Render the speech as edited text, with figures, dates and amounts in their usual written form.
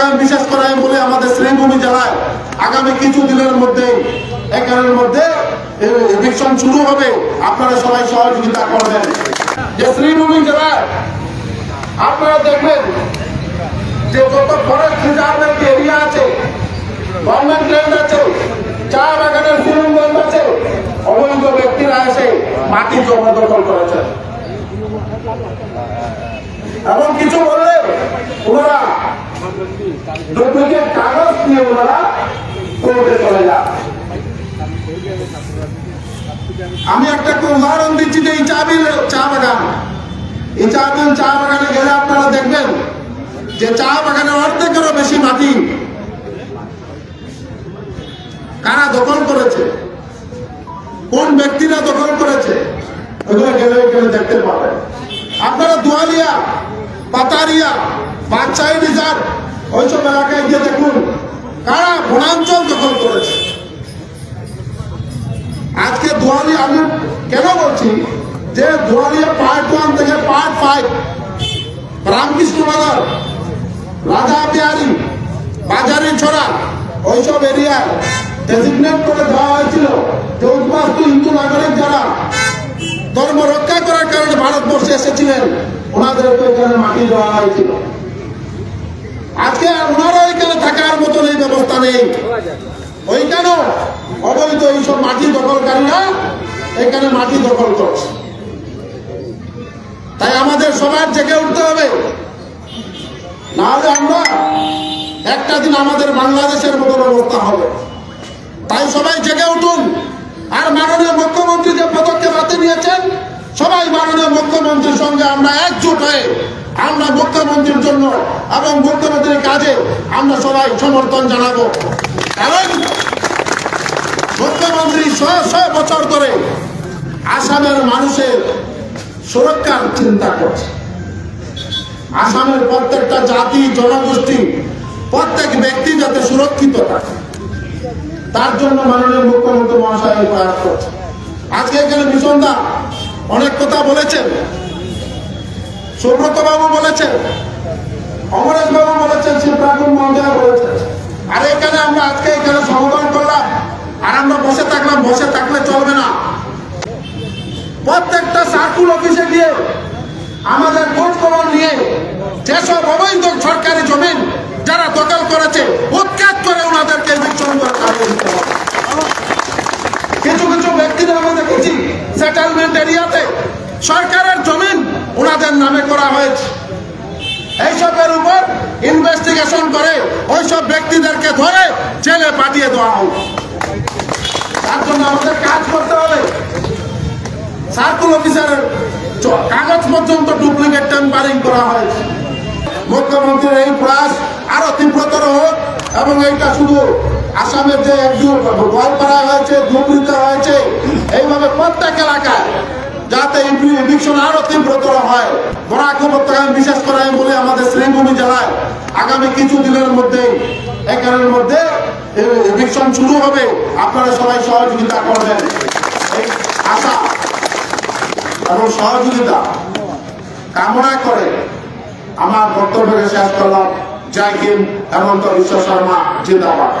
আমি বিশেষ করে আমি বলি আমাদের শ্রীভূমি জেলায় আগামী কিছু দিনের মধ্যে এখানের মধ্যে ইলেকশন শুরু হবে। আপনারা সবাই সহযোগিতা করবেন। যে শ্রীভূমি জেলায় আপনারা দেখবেন যে যত ফরেস্ট রিজার্ভের এরিয়া আছে, গভর্নমেন্ট ল্যান্ড আছে, চা বাগানের সিলিংগঞ্জ আছে, অবৈধ ব্যক্তিরা এসে মাটি জবরদখল করেছে এবং কিছু বললে ওনারা ডুপ্লিকেট কাগজ নিয়ে ওনারা কোর্টে চলে যান। আমি একটা উদাহরণ দিচ্ছি যে এই চা বাগান, এই চা বাগানে গেলে আপনারা দেখবেন যে চা বাগানের অর্ধেকেরও বেশি মাটি কারা দখল করেছে, কোন ব্যক্তিরা দখল করেছে, ওগুলো গেলে দেখতে পাবেন। আপনারা দুয়ালিয়া, পাতারিয়া, বাদশাহী রিজার্ভ ওইসব এলাকায় গিয়ে দেখুন কারা বনাঞ্চল দখল করেছে। আজকে দুয়ালিয়া আমি কেন বলছি যে দুয়ালিয়া পার্ট 1 থেকে পার্ট 5 রামকৃষ্ণ নগর, রাজা বিহারী, বাজারি ছড়া ওইসব এরিয়া ডেজিগনেট করে দেওয়া হয়েছিল যে উদ্বাস্তু হিন্দু নাগরিক যারা ধর্ম রক্ষা করার কারণে ভারতবর্ষে এসেছিলেন ওনাদেরকে এখানে মাটি দেওয়া হয়েছিল। আজকে ওনারা এখানে থাকার মতন এই ব্যবস্থা নেই। ওইখানেও অবৈধ এইসব মাটি দখলকারীরা এখানে মাটি দখল করছে। তাই আমাদের সবার জেগে উঠতে হবে, নাহলে আমরা একটা দিন আমাদের বাংলাদেশের মতো ব্যবস্থা হবে। তাই সবাই জেগে উঠুন। আর মাননীয় মুখ্যমন্ত্রী যে পদক্ষেপ হাতে নিয়েছেন, সবাই মাননীয় মুখ্যমন্ত্রীর সঙ্গে আমরা একজোট হয়ে আমরা মুখ্যমন্ত্রীর জন্য এবং মুখ্যমন্ত্রীর কাজে আমরা সবাই সমর্থন জানাবো। কারণ মুখ্যমন্ত্রী 100 বছর ধরে আসামের মানুষের সুরক্ষার চিন্তা করছে। আসামের প্রত্যেকটা জাতি, জনগোষ্ঠী, প্রত্যেক ব্যক্তি যাতে সুরক্ষিত থাকে তার জন্য মাননীয় মুখ্যমন্ত্রী মহাশয় প্রয়াস করছে। আজকে এখানে ভীষণদা অনেক কথা বলেছেন, সুব্রত বাবু বলেছেন, অমরেশ বাবু বলেছেন, শিবরাগুন মহোদয় বলেছেন। আর এখানে আমরা আজকে এখানে সমাধান করলাম আর আমরা বসে থাকলাম, বসে থাকলে চলবে না। প্রত্যেকটা সার্কুল অফিসে গিয়ে আমাদের খোঁজ খবর নিয়ে যেসব অবৈধ সরকারি জমিন যারা দখল করেছে উৎখাত করে ওনাদেরকে এভিকশন করে তাড়িয়ে দিতে হবে। কিছু কিছু ব্যক্তিরা আমরা দেখেছি সেটেলমেন্ট এরিয়াতে সরকারের জমিন ওনাদের নামে করা হয়েছে। এইসবের উপর ইনভেস্টিগেশন করে ওইসব ব্যক্তিদেরকে ধরে জেলে পাঠিয়ে দেওয়া হবে। তার জন্য আমাদের কাজ করতে হবে। সার্কুল অফিসারের কাগজ পর্যন্ত ডুপ্লিকেট টেম্পারিং করা হয়েছে। মুখ্যমন্ত্রীর এই প্রয়াস আরো তীব্রতর হোক এবং এইটা শুধু আসামের যে গোয়ালপাড়া হয়েছে, ধুবড়িতে হয়েছে, এইভাবে প্রত্যেক এলাকায় যাতে ইভিকশন আরো তীব্রতর হয়। বরাক উপত্যকায় বিশেষ করে আমি বলি আমাদের শ্রীভূমি জেলায় আগামী কিছু দিনের মধ্যে এখানের মধ্যে ইভিকশন শুরু হবে। আপনারা সবাই সহযোগিতা করবেন, এই আশা এবং সহযোগিতা কামনা করে আমার বক্তব্য শেষ করলাম। জয় হিন্দ, হেমন্ত বিশ্ব শর্মা জিন্দাবাদ।